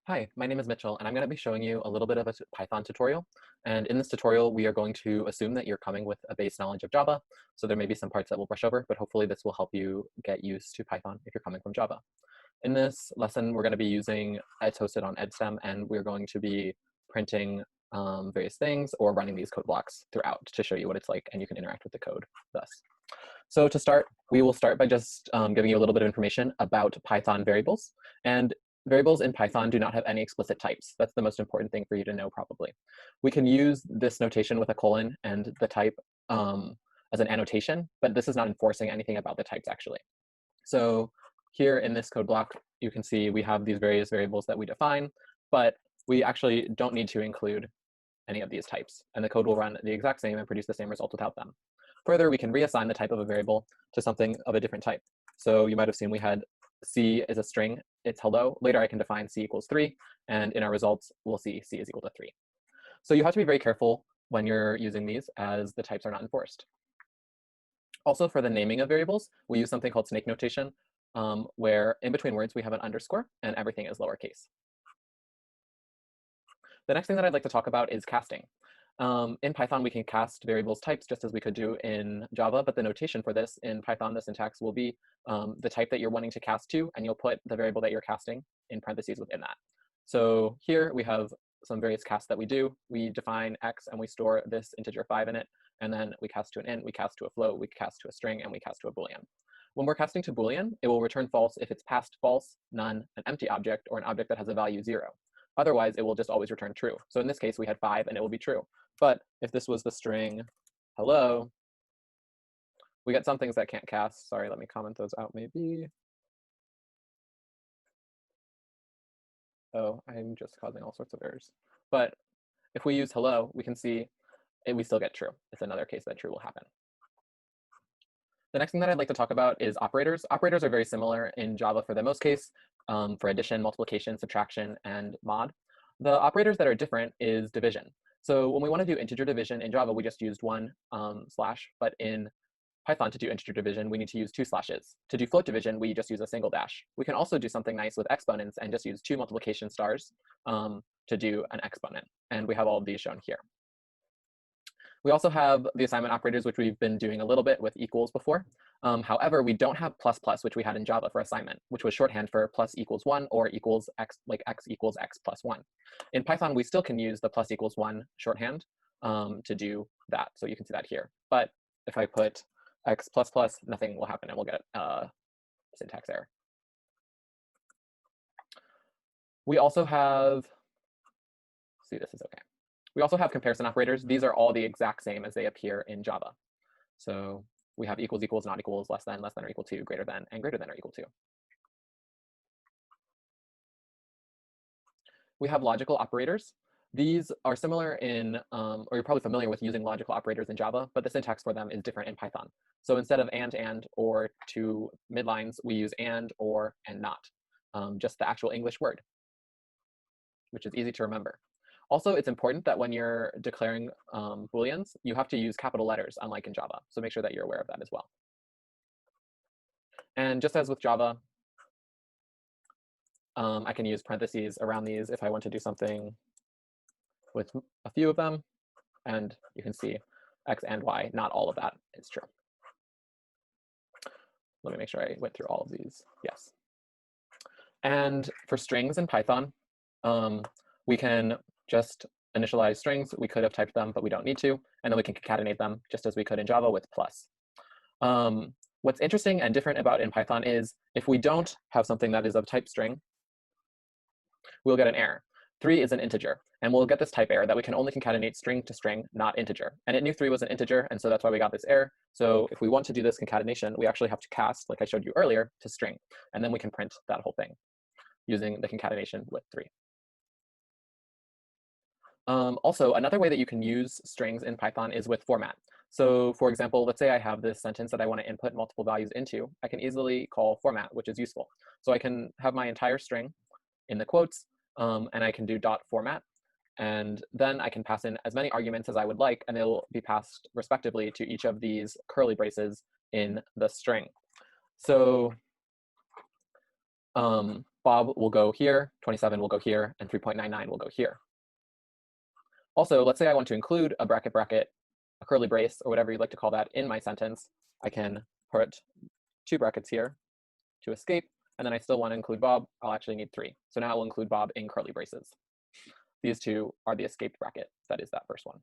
Hi, my name is Mitchell, and I'm going to be showing you a little bit of a Python tutorial. And in this tutorial, we are going to assume that you're coming with a base knowledge of Java. So there may be some parts that we'll brush over, but hopefully this will help you get used to Python if you're coming from Java. In this lesson, we're going to be using it's hosted on EdStem, and we're going to be printing various things or running these code blocks throughout to show you what it's like, and you can interact with the code thus. So to start, we will start by just giving you a little bit of information about Python variables. And variables in Python do not have any explicit types. That's the most important thing for you to know, probably. We can use this notation with a colon and the type as an annotation, but this is not enforcing anything about the types, actually. So here in this code block, you can see we have these various variables that we define, but we actually don't need to include any of these types, and the code will run the exact same and produce the same result without them. Further, we can reassign the type of a variable to something of a different type. So you might have seen we had C is a string, it's hello. Later I can define C equals 3, and in our results, we'll see C is equal to 3. So you have to be very careful when you're using these, as the types are not enforced. Also, for the naming of variables, we use something called snake notation, where in between words we have an underscore and everything is lowercase. The next thing that I'd like to talk about is casting. In Python, we can cast variables types just as we could do in Java, but the notation for this in Python, the syntax will be the type that you're wanting to cast to, and you'll put the variable that you're casting in parentheses within that. So here we have some various casts that we do. We define x and we store this integer 5 in it, and then we cast to an int, we cast to a float, we cast to a string, and we cast to a boolean. When we're casting to boolean, it will return false if it's past false, none, an empty object, or an object that has a value 0. Otherwise, it will just always return true. So in this case, we had 5 and it will be true. But if this was the string hello, we get some things that can't cast. Sorry, let me comment those out maybe. Oh, I'm just causing all sorts of errors. But if we use hello, we can see we still get true. It's another case that true will happen. The next thing that I'd like to talk about is operators. Operators are very similar in Java for the most case, for addition, multiplication, subtraction, and mod. The operators that are different is division. So when we want to do integer division in Java, we just used one slash, but in Python to do integer division, we need to use 2 slashes. To do float division, we just use a single dash. We can also do something nice with exponents and just use 2 multiplication stars to do an exponent. And we have all of these shown here. We also have the assignment operators, which we've been doing a little bit with equals before. However, we don't have plus plus, which we had in Java for assignment, which was shorthand for plus equals 1 or equals x, like x equals x plus 1. In Python, we still can use the plus equals 1 shorthand to do that. So you can see that here. But if I put x plus plus, nothing will happen and we'll get a syntax error. We also have, see, this is okay. We also have comparison operators. These are all the exact same as they appear in Java. So we have equals, equals, not equals, less than or equal to, greater than, and greater than or equal to. We have logical operators. These are similar in, or you're probably familiar with using logical operators in Java, but the syntax for them is different in Python. So instead of and, or two midlines, we use and, or, and not, just the actual English word, which is easy to remember. Also, it's important that when you're declaring Booleans, you have to use capital letters, unlike in Java. So make sure that you're aware of that as well. And just as with Java, I can use parentheses around these if I want to do something with a few of them. And you can see x and y, not all of that is true. Let me make sure I went through all of these. Yes. And for strings in Python, we can just initialize strings. We could have typed them, but we don't need to. And then we can concatenate them just as we could in Java with plus. What's interesting and different about in Python is if we don't have something that is of type string, we'll get an error. 3 is an integer, and we'll get this type error that we can only concatenate string to string, not integer. And it knew 3 was an integer, and so that's why we got this error. So if we want to do this concatenation, we actually have to cast, like I showed you earlier, to string, and then we can print that whole thing using the concatenation with 3. Also, another way that you can use strings in Python is with format. So for example, let's say I have this sentence that I want to input multiple values into. I can easily call format, which is useful. So I can have my entire string in the quotes, and I can do dot format. And then I can pass in as many arguments as I would like, and they'll be passed respectively to each of these curly braces in the string. So Bob will go here, 27 will go here, and 3.99 will go here. Also, let's say I want to include a bracket, a curly brace, or whatever you'd like to call that in my sentence. I can put 2 brackets here to escape, and then I still want to include Bob. I'll actually need 3. So now I will include Bob in curly braces. These 2 are the escaped bracket. That is that first one.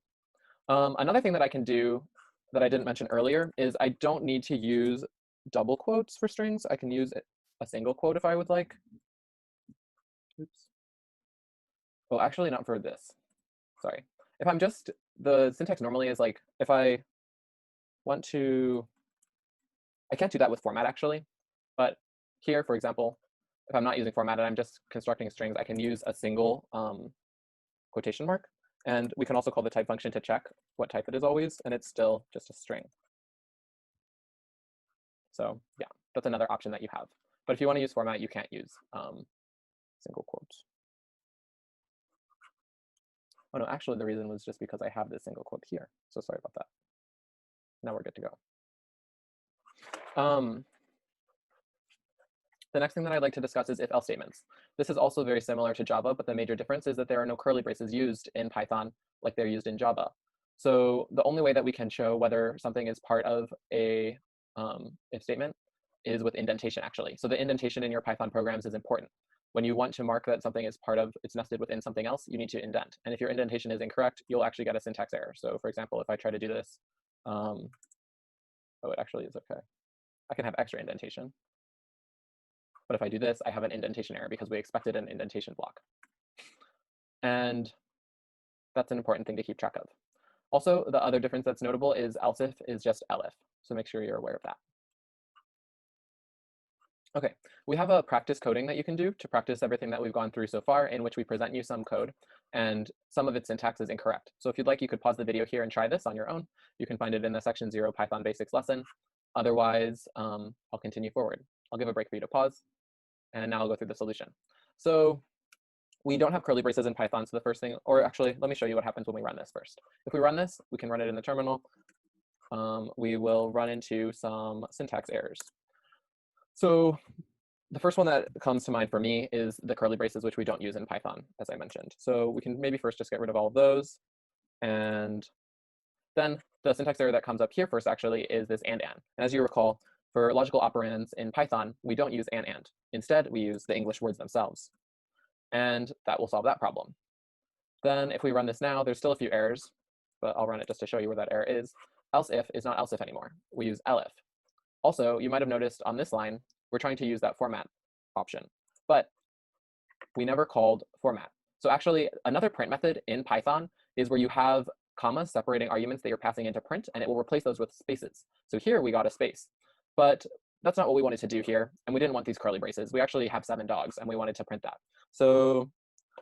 Another thing that I can do that I didn't mention earlier is I don't need to use double quotes for strings. I can use a single quote if I would like. Oops. Well, actually not for this. Sorry. If I'm just, the syntax normally is like, if I want to, I can't do that with format actually, but here, for example, if I'm not using format and I'm just constructing strings, I can use a single quotation mark. And we can also call the type function to check what type it is always, and it's still just a string. So yeah, that's another option that you have. But if you want to use format, you can't use single quotes. Oh no, actually the reason was just because I have this single quote here. So sorry about that. Now we're good to go. The next thing that I'd like to discuss is if-else statements. This is also very similar to Java, but the major difference is that there are no curly braces used in Python like they're used in Java. So the only way that we can show whether something is part of a if statement is with indentation actually. So the indentation in your Python programs is important. When you want to mark that something is part of, it's nested within something else, you need to indent. And if your indentation is incorrect, you'll actually get a syntax error. So for example, if I try to do this, oh, it actually is okay. I can have extra indentation. But if I do this, I have an indentation error because we expected an indentation block. And that's an important thing to keep track of. Also, the other difference that's notable is else if is just elif. So make sure you're aware of that. Okay, we have a practice coding that you can do to practice everything that we've gone through so far, in which we present you some code and some of its syntax is incorrect. So if you'd like, you could pause the video here and try this on your own. You can find it in the section 0 Python basics lesson. Otherwise, I'll continue forward. I'll give a break for you to pause. And now I'll go through the solution. So we don't have curly braces in Python. So the first thing, or actually, let me show you what happens when we run this first. If we run this, we can run it in the terminal. We will run into some syntax errors. So the first one that comes to mind for me is the curly braces, which we don't use in Python, as I mentioned. So we can maybe first just get rid of all of those. And then the syntax error that comes up here first actually is this and. And as you recall, for logical operands in Python, we don't use and. Instead, we use the English words themselves. And that will solve that problem. Then if we run this now, there's still a few errors, but I'll run it just to show you where that error is. Else if is not else if anymore. We use elif. Also, you might have noticed on this line, we're trying to use that format option, but we never called format. So actually, another print method in Python is where you have commas separating arguments that you're passing into print, and it will replace those with spaces. So here we got a space, but that's not what we wanted to do here, and we didn't want these curly braces. We actually have 7 dogs, and we wanted to print that. So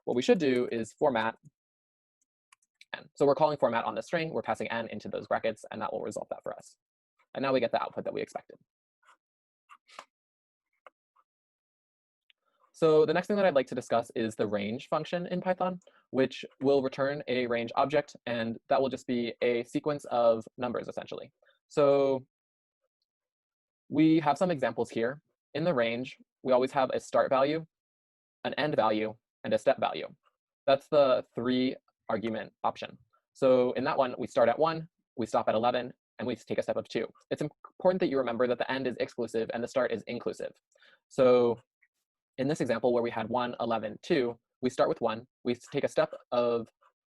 what we should do is format n. So we're calling format on the string, we're passing n into those brackets, and that will resolve that for us. And now we get the output that we expected. So the next thing that I'd like to discuss is the range function in Python, which will return a range object, and that will just be a sequence of numbers, essentially. So we have some examples here. In the range, we always have a start value, an end value, and a step value. That's the 3 argument option. So in that one, we start at 1, we stop at 11, and we take a step of 2. It's important that you remember that the end is exclusive and the start is inclusive. So in this example where we had 1, 11, 2, we start with 1, we take a step of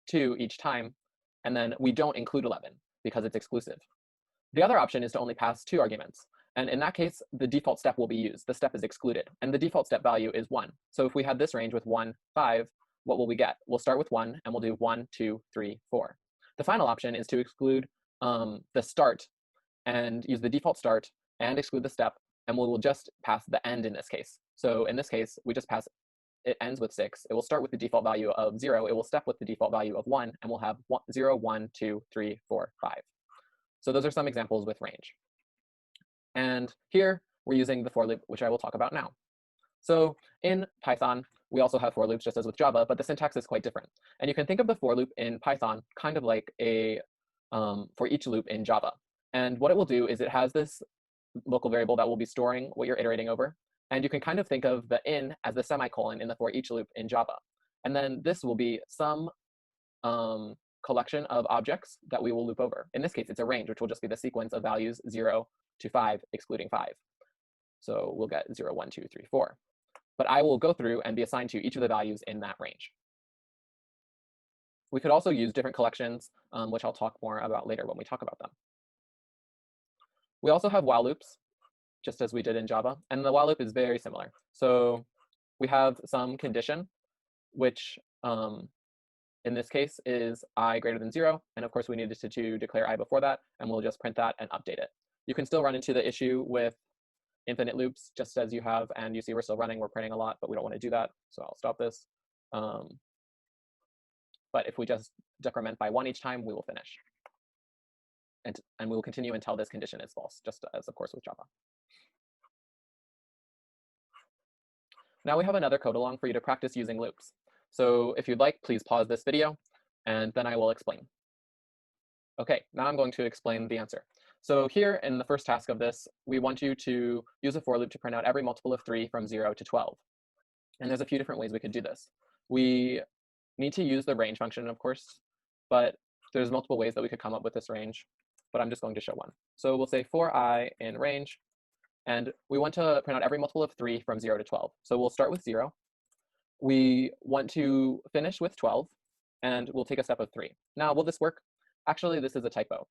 2 each time, and then we don't include 11 because it's exclusive. The other option is to only pass 2 arguments. And in that case, the default step will be used. The step is excluded, and the default step value is 1. So if we had this range with 1, 5, what will we get? We'll start with 1, and we'll do 1, 2, 3, 4. The final option is to exclude the start and use the default start and exclude the step, and we will just pass the end in this case. So in this case, we just pass, it ends with 6. It will start with the default value of 0. It will step with the default value of 1, and we'll have 0, 1, 2, 3, 4, 5. So those are some examples with range. And here we're using the for loop, which I will talk about now. So in Python, we also have for loops just as with Java, but the syntax is quite different. And you can think of the for loop in Python kind of like a for each loop in Java. And what it will do is it has this local variable that will be storing what you're iterating over. And you can kind of think of the in as the semicolon in the for each loop in Java. And then this will be some collection of objects that we will loop over. In this case, it's a range, which will just be the sequence of values 0 to 5, excluding 5. So we'll get 0, 1, 2, 3, 4. But I will go through and be assigned to each of the values in that range. We could also use different collections, which I'll talk more about later when we talk about them. We also have while loops, just as we did in Java, and the while loop is very similar. So we have some condition, which in this case is I greater than 0, and of course we needed to declare I before that, and we'll just print that and update it. You can still run into the issue with infinite loops, just as you have, and you see we're still running, we're printing a lot, but we don't want to do that, so I'll stop this. But if we just decrement by 1 each time, we will finish. And we will continue until this condition is false, just as of course with Java. Now we have another code along for you to practice using loops. So if you'd like, please pause this video, and then I will explain. Okay, now I'm going to explain the answer. So here in the first task of this, we want you to use a for loop to print out every multiple of 3 from 0 to 12. And there's a few different ways we could do this. We need to use the range function, of course, but there's multiple ways that we could come up with this range, but I'm just going to show one. So we'll say for I in range, and we want to print out every multiple of 3 from 0 to 12. So we'll start with 0. We want to finish with 12, and we'll take a step of 3. Now, will this work? Actually, this is a typo.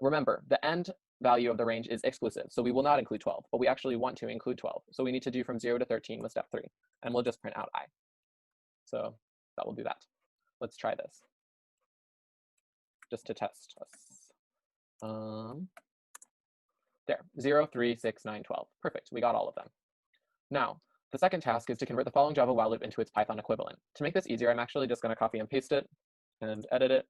Remember, the end value of the range is exclusive, so we will not include 12, but we actually want to include 12. So we need to do from 0 to 13 with step 3, and we'll just print out I. So that will do that. Let's try this, just to test us. There, 0, 3, 6, 9, 12. Perfect, we got all of them. Now, the second task is to convert the following Java while loop into its Python equivalent. To make this easier, I'm actually just going to copy and paste it and edit it.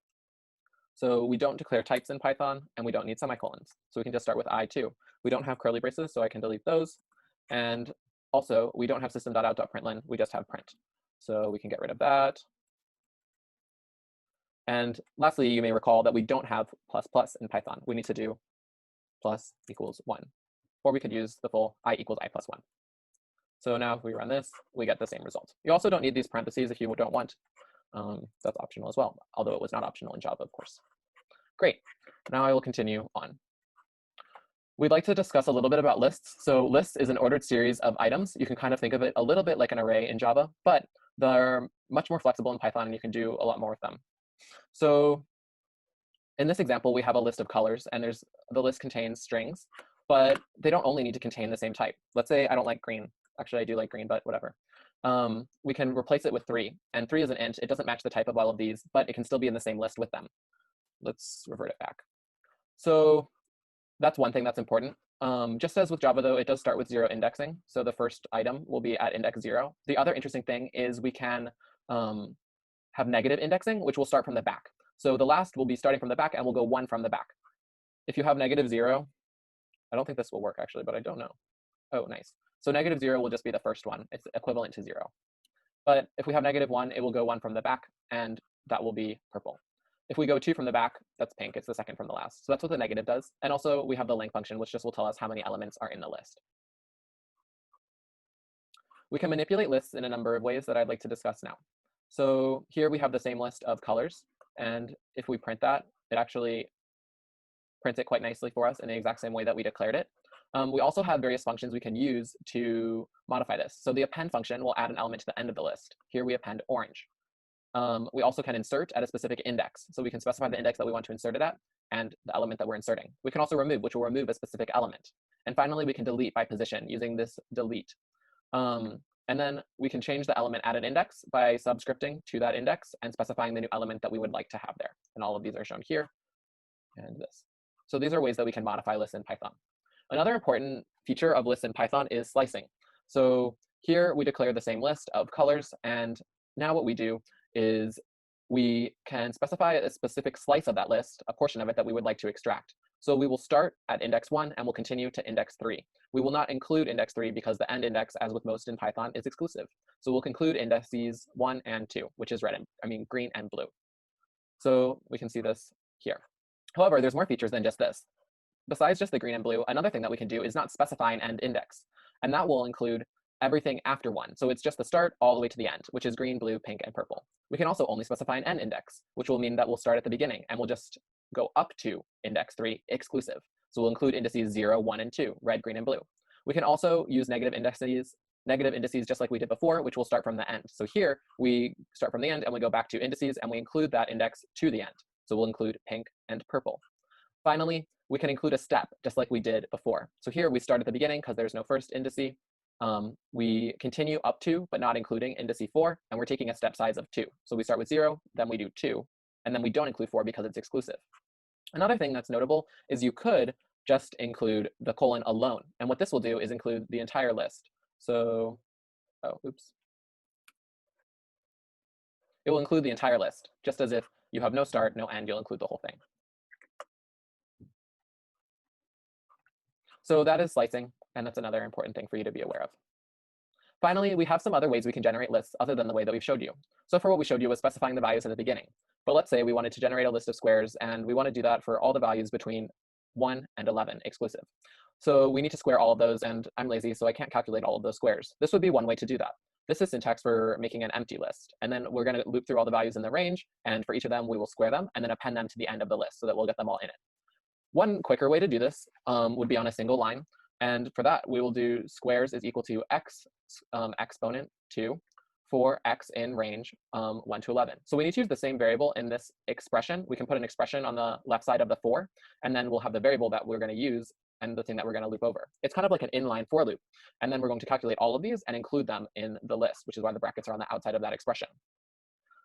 So we don't declare types in Python, and we don't need semicolons. So we can just start with I2. We don't have curly braces, so I can delete those. And also, we don't have system.out.println, we just have print. So we can get rid of that. And lastly, you may recall that we don't have plus plus in Python. We need to do plus equals 1. Or we could use the full I equals I plus 1. So now if we run this, we get the same result. You also don't need these parentheses if you don't want. That's optional as well, although it was not optional in Java, of course. Great. Now I will continue on. We'd like to discuss a little bit about lists. So lists is an ordered series of items. You can kind of think of it a little bit like an array in Java, but they're much more flexible in Python, and you can do a lot more with them. So in this example, we have a list of colors, and the list contains strings, but they don't only need to contain the same type. Let's say I don't like green. Actually, I do like green, but whatever. We can replace it with 3, and 3 is an int. It doesn't match the type of all of these, but it can still be in the same list with them. Let's revert it back. So that's one thing that's important. Just as with Java, though, it does start with 0 indexing. So the first item will be at index 0. The other interesting thing is we can have negative indexing, which will start from the back. So the last will be starting from the back, and we'll go 1 from the back. If you have negative 0, I don't think this will work, actually, but I don't know. Oh, nice. So negative 0 will just be the first one. It's equivalent to 0. But if we have negative 1, it will go 1 from the back, and that will be purple. If we go 2 from the back, that's pink. It's the second from the last. So that's what the negative does. And also, we have the length function, which just will tell us how many elements are in the list. We can manipulate lists in a number of ways that I'd like to discuss now. So here we have the same list of colors. And if we print that, it actually prints it quite nicely for us in the exact same way that we declared it. We also have various functions we can use to modify this. So the append function will add an element to the end of the list. Here we append orange. We also can insert at a specific index. So we can specify the index that we want to insert it at and the element that we're inserting. We can also remove, which will remove a specific element. And finally, we can delete by position using this delete. And then we can change the element at an index by subscripting to that index and specifying the new element that we would like to have there. And all of these are shown here and this. So these are ways that we can modify lists in Python. Another important feature of lists in Python is slicing. So here we declare the same list of colors, and now what we do is we can specify a specific slice of that list, a portion of it that we would like to extract. So we will start at index 1 and we'll continue to index 3. We will not include index 3 because the end index, as with most in Python, is exclusive. So we'll conclude indexes 1 and 2, which is green and blue. So we can see this here. However, there's more features than just this. Besides just the green and blue, another thing that we can do is not specify an end index. And that will include everything after 1. So it's just the start all the way to the end, which is green, blue, pink, and purple. We can also only specify an end index, which will mean that we'll start at the beginning and we'll just go up to index 3 exclusive. So we'll include indices 0, 1, and 2, red, green, and blue. We can also use negative indices just like we did before, which will start from the end. So here we start from the end and we go back to indices and we include that index to the end. So we'll include pink and purple. Finally, we can include a step just like we did before. So here we start at the beginning because there's no first indice. We continue up to, but not including indice 4, and we're taking a step size of 2. So we start with 0, then we do 2, and then we don't include 4 because it's exclusive. Another thing that's notable is you could just include the colon alone. And what this will do is include the entire list. So, it will include the entire list, just as if you have no start, no end, you'll include the whole thing. So that is slicing, and that's another important thing for you to be aware of. Finally, we have some other ways we can generate lists other than the way that we've showed you. So for what we showed you was specifying the values at the beginning. But let's say we wanted to generate a list of squares, and we want to do that for all the values between 1 and 11 exclusive. So we need to square all of those, and I'm lazy, so I can't calculate all of those squares. This would be one way to do that. This is syntax for making an empty list. And then we're going to loop through all the values in the range, and for each of them, we will square them and then append them to the end of the list so that we'll get them all in it. One quicker way to do this would be on a single line. And for that, we will do squares is equal to x exponent 2 for x in range 1 to 11. So we need to use the same variable in this expression. We can put an expression on the left side of the 4, and then we'll have the variable that we're going to use and the thing that we're going to loop over. It's kind of like an inline for loop. And then we're going to calculate all of these and include them in the list, which is why the brackets are on the outside of that expression.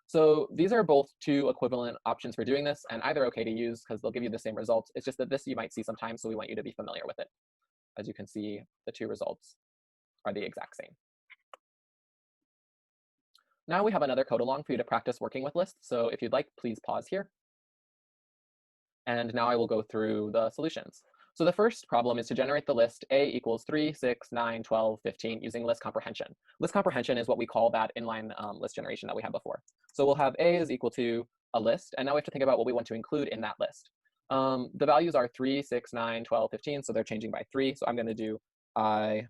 So these are both two equivalent options for doing this, and either okay to use because they'll give you the same results. It's just that this you might see sometimes, so we want you to be familiar with it. As you can see, the two results are the exact same. Now we have another code along for you to practice working with lists. So if you'd like, please pause here. And now I will go through the solutions. So the first problem is to generate the list A equals 3, 6, 9, 12, 15 using list comprehension. List comprehension is what we call that inline list generation that we had before. So we'll have A is equal to a list, and now we have to think about what we want to include in that list. The values are 3, 6, 9, 12, 15, so they're changing by 3. So I'm going to do I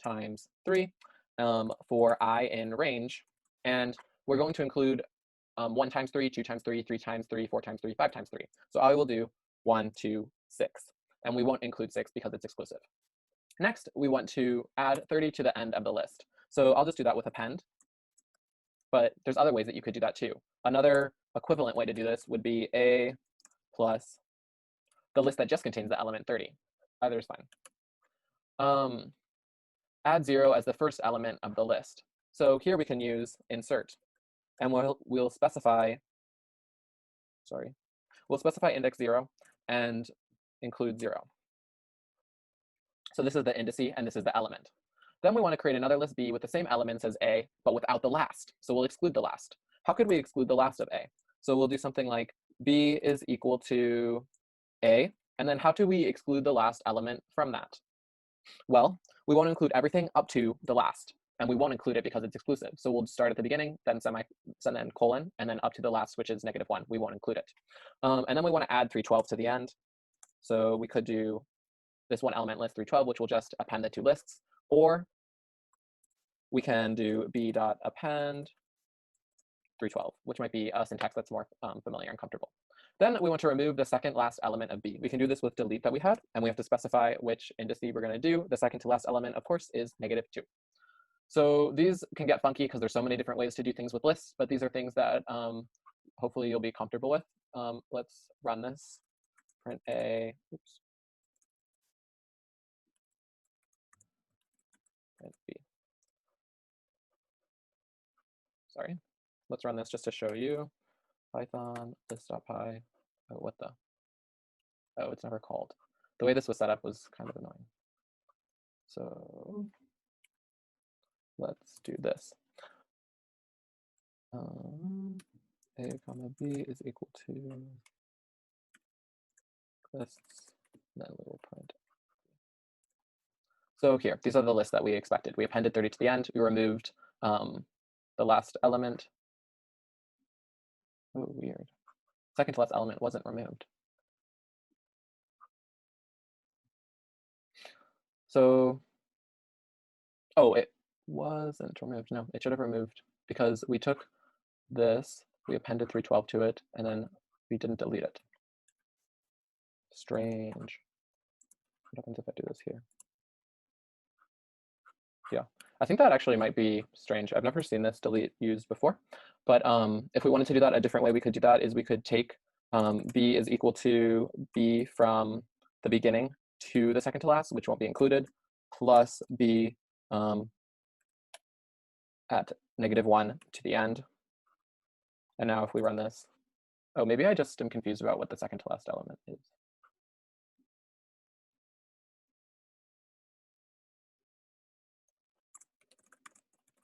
times 3 for I in range, and we're going to include 1 times 3, 2 times 3, 3 times 3, 4 times 3, 5 times 3. So I will do 1, 2, 6, and we won't include 6 because it's exclusive. Next, we want to add 30 to the end of the list. So I'll just do that with append, but there's other ways that you could do that too. Another equivalent way to do this would be A plus the list that just contains the element 30. Either is fine. Add 0 as the first element of the list. So here we can use insert, and we'll specify index 0 and include 0. So this is the indice and this is the element. Then we want to create another list B with the same elements as A, but without the last. So we'll exclude the last. How could we exclude the last of A? So we'll do something like B is equal to A, and then how do we exclude the last element from that? Well, we want to include everything up to the last, and we won't include it because it's exclusive. So we'll start at the beginning, then colon, and then up to the last, which is -1. We won't include it. And then we want to add 312 to the end. So we could do this one element list 312, which will just append the two lists, or we can do b.append 312, which might be a syntax that's more familiar and comfortable. Then we want to remove the second last element of B. We can do this with delete that we had, and we have to specify which indice we're going to do. The second to last element, of course, is -2. So these can get funky because there's so many different ways to do things with lists, but these are things that hopefully you'll be comfortable with. Let's run this. Print A, oops. Print B. Sorry. Let's run this just to show you. Python list.py. Oh, what the? Oh, it's never called. The way this was set up was kind of annoying. So let's do this. A comma B is equal to lists, then we will print. So here, these are the lists that we expected. We appended 30 to the end. We removed the last element. Oh, weird. Second to last element wasn't removed. So Oh, it wasn't removed. No, it should have removed because we took this, we appended 312 to it, and then we didn't delete it. Strange. What happens if I do this here? Yeah, I think that actually might be strange. I've never seen this delete used before, but if we wanted to do that, a different way we could do that is we could take b is equal to b from the beginning to the second to last, which won't be included, plus b at -1 to the end. And now if we run this, oh, maybe I just am confused about what the second to last element is.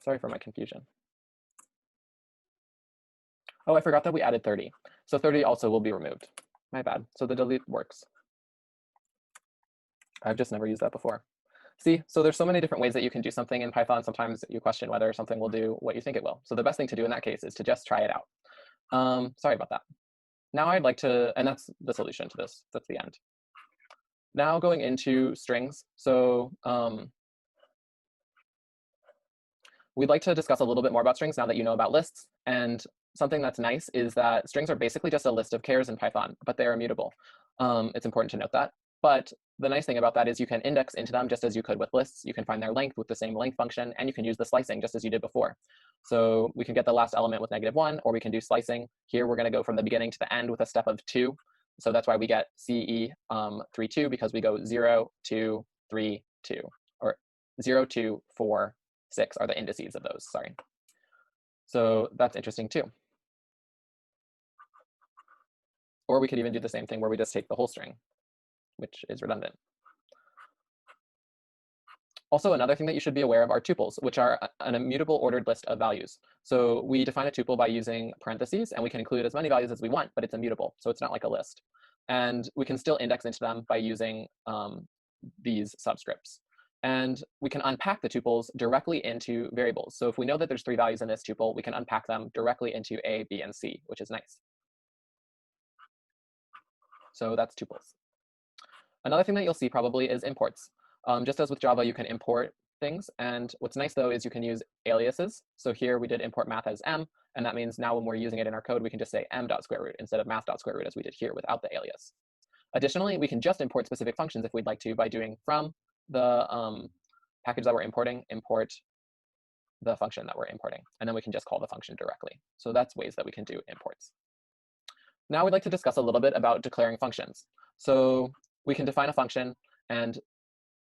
Sorry for my confusion. Oh, I forgot that we added 30. So 30 also will be removed. My bad. So the delete works. I've just never used that before. See, so there's so many different ways that you can do something in Python. Sometimes you question whether something will do what you think it will. So the best thing to do in that case is to just try it out. Sorry about that. Now I'd like to, and that's the solution to this. That's the end. Now going into strings. So we'd like to discuss a little bit more about strings now that you know about lists. And something that's nice is that strings are basically just a list of chars in Python, but they're immutable. It's important to note that. But the nice thing about that is you can index into them just as you could with lists. You can find their length with the same length function, and you can use the slicing just as you did before. So we can get the last element with -1, or we can do slicing. Here we're going to go from the beginning to the end with a step of 2. So that's why we get CE 3, 2, because we go 0, 2, 3, 2, or 0, 2, 4, 6 are the indices of those, sorry. So that's interesting too. Or we could even do the same thing where we just take the whole string, which is redundant. Also, another thing that you should be aware of are tuples, which are an immutable ordered list of values. So we define a tuple by using parentheses, and we can include as many values as we want, but it's immutable, so it's not like a list. And we can still index into them by using these subscripts. And we can unpack the tuples directly into variables. So if we know that there's 3 values in this tuple, we can unpack them directly into A, B, and C, which is nice. So that's tuples. Another thing that you'll see probably is imports. Just as with Java, you can import things. And what's nice, though, is you can use aliases. So here we did import math as m. And that means now when we're using it in our code, we can just say m.square root instead of math.square root as we did here without the alias. Additionally, we can just import specific functions if we'd like to by doing from the package that we're importing, import the function that we're importing. And then we can just call the function directly. So that's ways that we can do imports. Now we'd like to discuss a little bit about declaring functions. So we can define a function, and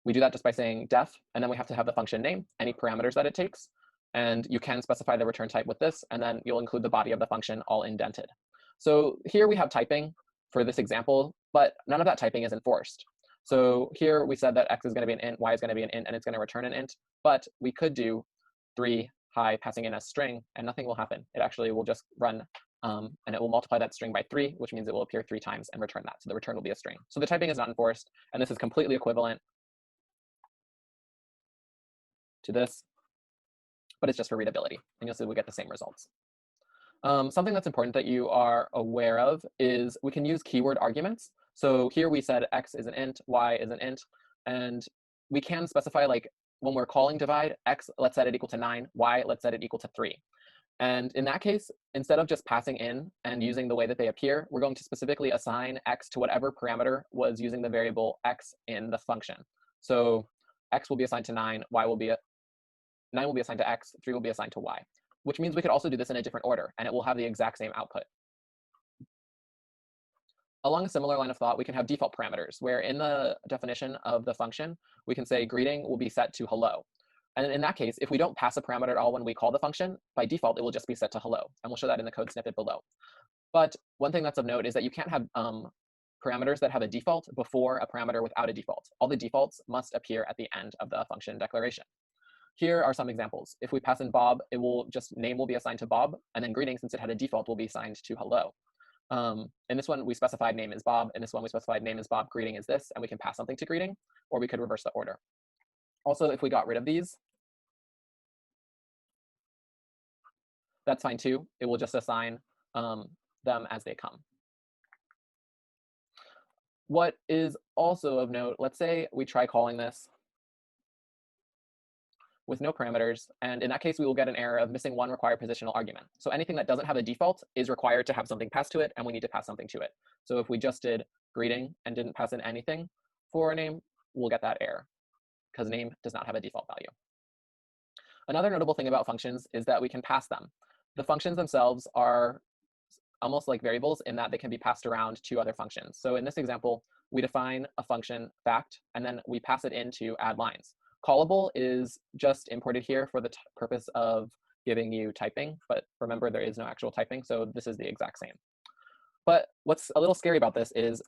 we do that just by saying def, and then we have to have the function name, any parameters that it takes. And you can specify the return type with this, and then you'll include the body of the function all indented. So here we have typing for this example, but none of that typing is enforced. So here we said that x is going to be an int, y is going to be an int, and it's going to return an int. But we could do 3 hi passing in a string, and nothing will happen. It actually will just run, and it will multiply that string by 3, which means it will appear 3 times and return that. So the return will be a string. So the typing is not enforced, and this is completely equivalent to this, but it's just for readability, and you'll see we get the same results. Something that's important that you are aware of is we can use keyword arguments. So here we said x is an int, y is an int, and we can specify, like, when we're calling divide, x, let's set it equal to 9, y, let's set it equal to 3. And in that case, instead of just passing in and using the way that they appear, we're going to specifically assign x to whatever parameter was using the variable x in the function. So x will be assigned to 9, 9 will be assigned to x, 3 will be assigned to y, which means we could also do this in a different order, and it will have the exact same output. Along a similar line of thought, we can have default parameters, where in the definition of the function, we can say greeting will be set to hello. And in that case, if we don't pass a parameter at all when we call the function, by default, it will just be set to hello. And we'll show that in the code snippet below. But one thing that's of note is that you can't have parameters that have a default before a parameter without a default. All the defaults must appear at the end of the function declaration. Here are some examples. If we pass in Bob, it will just, name will be assigned to Bob, and then greeting, since it had a default, will be assigned to hello. In this one, we specified name is Bob. In this one, we specified name is Bob, greeting is this, and we can pass something to greeting, or we could reverse the order. Also, if we got rid of these, that's fine too. It will just assign them as they come. What is also of note, let's say we try calling this, with no parameters. And in that case, we will get an error of missing one required positional argument. So anything that doesn't have a default is required to have something passed to it, and we need to pass something to it. So if we just did greeting and didn't pass in anything for a name, we'll get that error because name does not have a default value. Another notable thing about functions is that we can pass them. The functions themselves are almost like variables in that they can be passed around to other functions. So in this example, we define a function fact, and then we pass it into add lines. Callable is just imported here for the purpose of giving you typing, but remember there is no actual typing, so this is the exact same. But what's a little scary about this is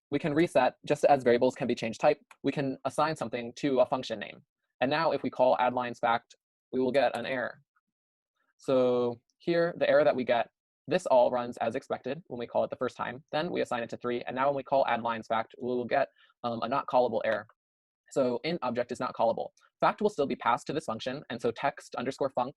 we can reset, just as variables can be changed type, we can assign something to a function name. And now if we call add lines fact, we will get an error. So here, the error that we get, this all runs as expected when we call it the first time. Then we assign it to 3. And now when we call add lines fact, we will get a not callable error. So int object is not callable. Fact will still be passed to this function. And so text underscore funct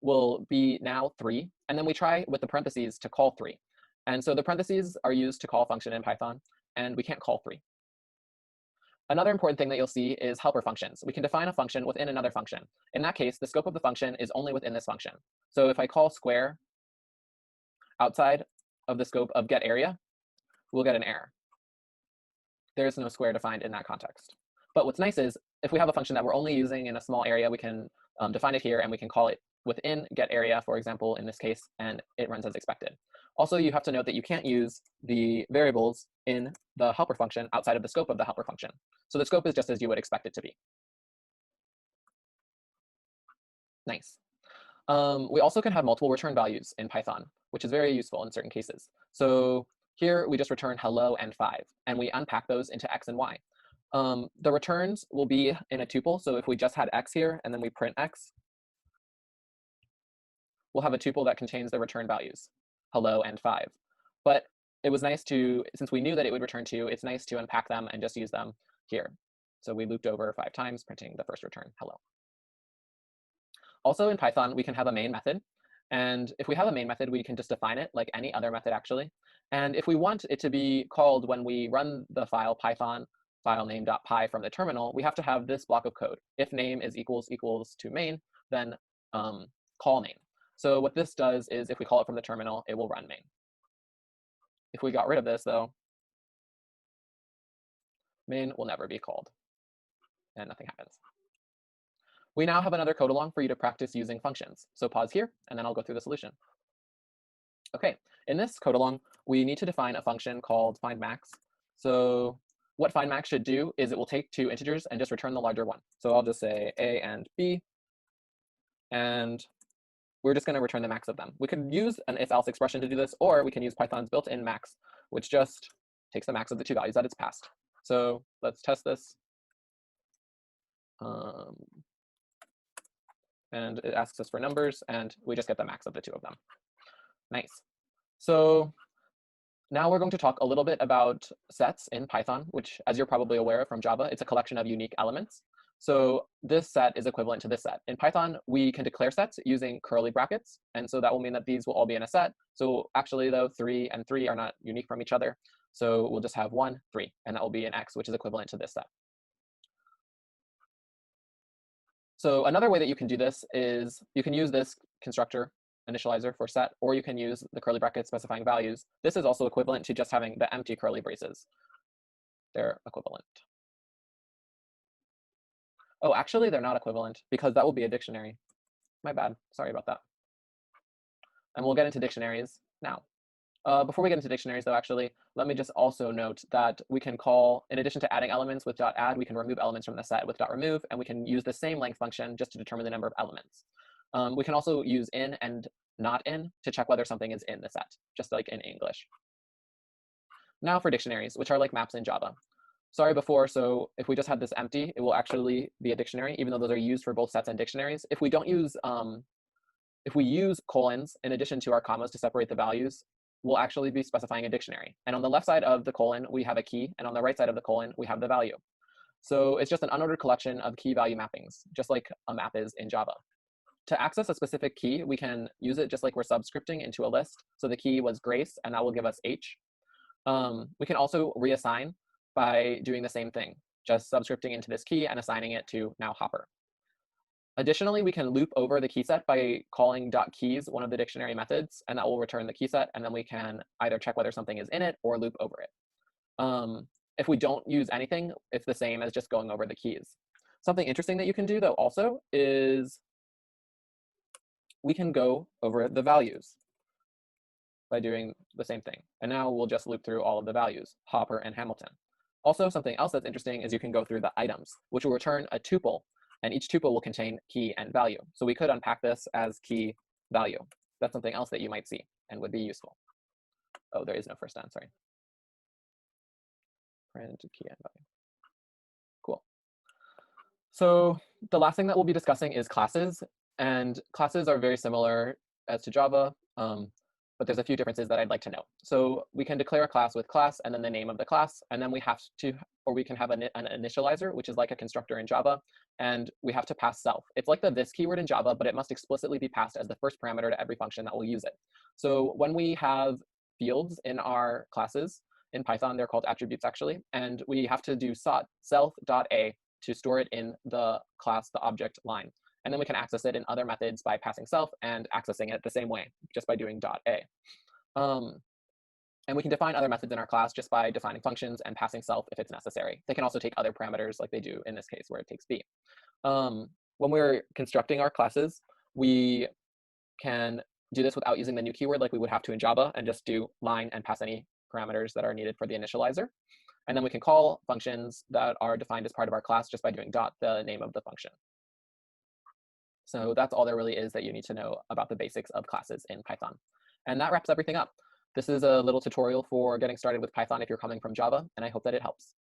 will be now 3. And then we try with the parentheses to call 3. And so the parentheses are used to call a function in Python, and we can't call 3. Another important thing that you'll see is helper functions. We can define a function within another function. In that case, the scope of the function is only within this function. So if I call square outside of the scope of getArea, we'll get an error. There's no square defined in that context. But what's nice is if we have a function that we're only using in a small area, we can define it here and we can call it within getArea, for example, in this case, and it runs as expected. Also, you have to note that you can't use the variables in the helper function outside of the scope of the helper function. So the scope is just as you would expect it to be. Nice. We also can have multiple return values in Python, which is very useful in certain cases. So here we just return hello and 5, and we unpack those into x and y. The returns will be in a tuple. So if we just had x here and then we print x, we'll have a tuple that contains the return values, hello and 5. But it was nice to, since we knew that it would return 2, it's nice to unpack them and just use them here. So we looped over 5 times, printing the first return, hello. Also in Python, we can have a main method. And if we have a main method, we can just define it like any other method actually. And if we want it to be called when we run the file python filename.py from the terminal, we have to have this block of code. If name is equals to main, then call main. So what this does is if we call it from the terminal, it will run main. If we got rid of this though, main will never be called and nothing happens. We now have another code along for you to practice using functions. So pause here, and then I'll go through the solution. Okay, in this code along, we need to define a function called findMax. So what findMax should do is it will take 2 integers and just return the larger one. So I'll just say a and b, and we're just going to return the max of them. We could use an if-else expression to do this, or we can use Python's built-in max, which just takes the max of the 2 values that it's passed. So let's test this. And it asks us for numbers, and we just get the max of the 2 of them. Nice. So now we're going to talk a little bit about sets in Python, which, as you're probably aware from Java, it's a collection of unique elements. So this set is equivalent to this set. In Python, we can declare sets using curly brackets, and so that will mean that these will all be in a set. So actually, though, 3 and 3 are not unique from each other. So we'll just have 1, 3, and that will be an x, which is equivalent to this set. So another way that you can do this is you can use this constructor initializer for set, or you can use the curly brackets specifying values. This is also equivalent to just having the empty curly braces. They're equivalent. Oh, actually, they're not equivalent because that will be a dictionary. My bad. Sorry about that. And we'll get into dictionaries now. Before we get into dictionaries, though, actually, let me just also note that we can call, in addition to adding elements with .add, we can remove elements from the set with .remove, and we can use the same length function just to determine the number of elements. We can also use in and not in to check whether something is in the set, just like in English. Now for dictionaries, which are like maps in Java. Sorry before, so if we just had this empty, it will actually be a dictionary, even though those are used for both sets and dictionaries. If we don't use, if we use colons in addition to our commas to separate the values, we'll actually be specifying a dictionary. And on the left side of the colon, we have a key, and on the right side of the colon, we have the value. So it's just an unordered collection of key value mappings, just like a map is in Java. To access a specific key, we can use it just like we're subscripting into a list. So the key was Grace, and that will give us H. We can also reassign by doing the same thing, just subscripting into this key and assigning it to now Hopper. Additionally, we can loop over the key set by calling .keys, one of the dictionary methods, and that will return the key set, and then we can either check whether something is in it or loop over it. If we don't use anything, it's the same as just going over the keys. Something interesting that you can do, though, also is we can go over the values by doing the same thing. And now we'll just loop through all of the values, Hopper and Hamilton. Also, something else that's interesting is you can go through the items, which will return a tuple, and each tuple will contain key and value. So we could unpack this as key value. That's something else that you might see and would be useful. Oh, there is no first and, sorry. Print key and value. Cool. So the last thing that we'll be discussing is classes, and classes are very similar as to Java, but there's a few differences that I'd like to note. So we can declare a class with class and then the name of the class, and then we have to, or we can have an initializer, which is like a constructor in Java, and we have to pass self. It's like the this keyword in Java, but it must explicitly be passed as the first parameter to every function that will use it. So when we have fields in our classes, in Python, they're called attributes actually, and we have to do self.a to store it in the class, the object line. And then we can access it in other methods by passing self and accessing it the same way, just by doing .a. And we can define other methods in our class just by defining functions and passing self if it's necessary. They can also take other parameters like they do in this case where it takes b. When we're constructing our classes, we can do this without using the new keyword like we would have to in Java and just do line and pass any parameters that are needed for the initializer. And then we can call functions that are defined as part of our class just by doing dot the name of the function. So that's all there really is that you need to know about the basics of classes in Python. And that wraps everything up. This is a little tutorial for getting started with Python if you're coming from Java, and I hope that it helps.